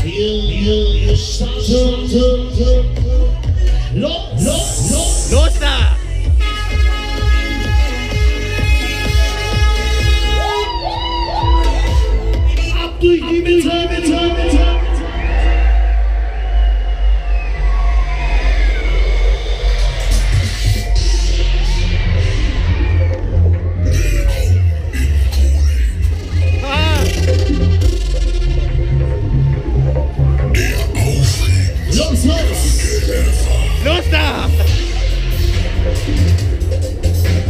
Wir starten. Los da! Ab durch die Mitte. Los da!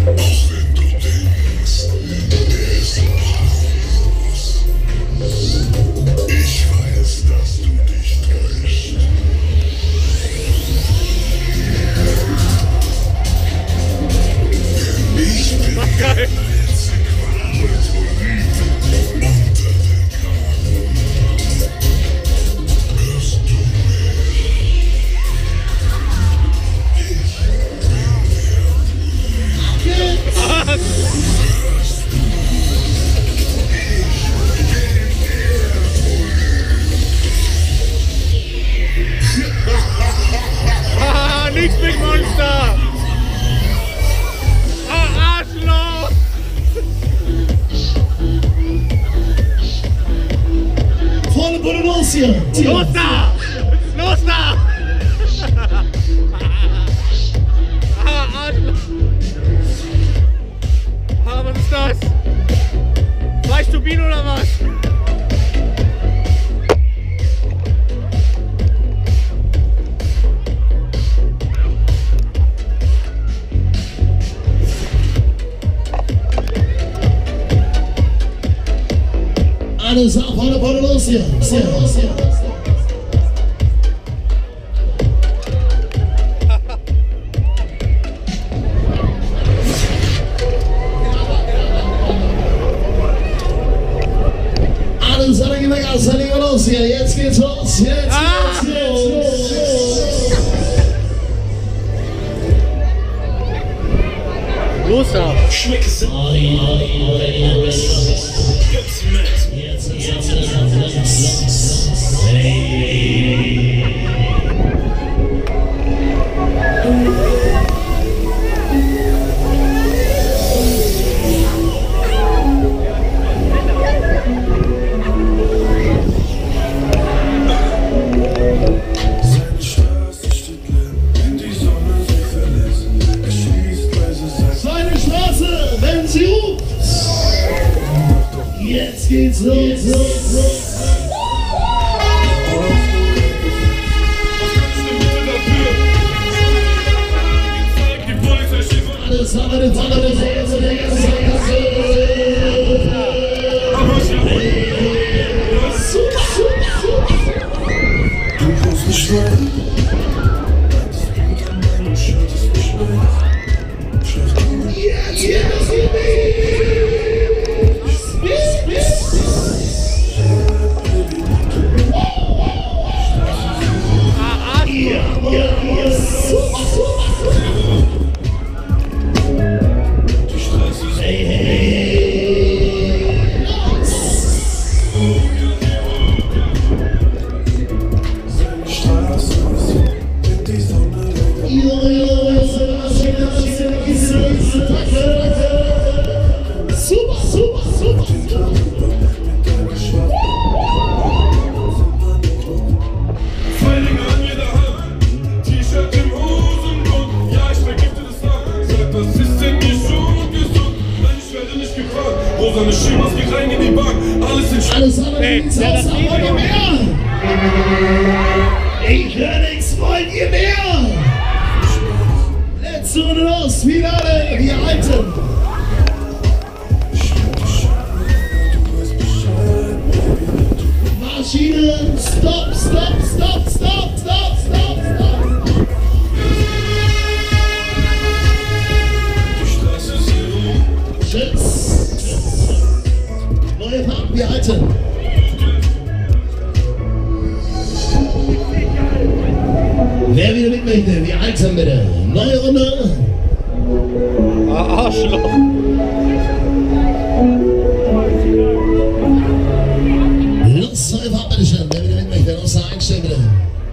Auch wenn du denkst, der ist noch harmlos. Ich weiß, dass du dich täuscht. Denn ich bin der einzig wahre Polyp unter den Kragen. Hörst du mich? Nichts mit Monster! Arschloch! Volle Bulle los hier! Los da! Los da! Arschloch! Was ist das? Fleischturbine oder was? Alles ab, volle los hier! Alles an der Gas, los hier! Jetzt geht's los! Los da! Schmeck es! Gib's mit! Jetzt seine Straße, wenn sie ruft! Jetzt geht's los! Alles haben wir den Fall, Du brauchst nicht schreien. Alles andere nichts aus, wollt ihr mehr? Ich höre nichts, wollt ihr mehr? Letzte Runde los, wieder alle, wir halten. Maschine, stopp, stopp, stopp, stopp, stopp, stopp, stopp. Schütz. Neue Farben, wir halten. Wer wieder mit möchte, wir halten bitte. Neue Runde. Arschloch. Los, neue Farben, bitte schön. Wer wieder mit möchte, los. Actionkamera.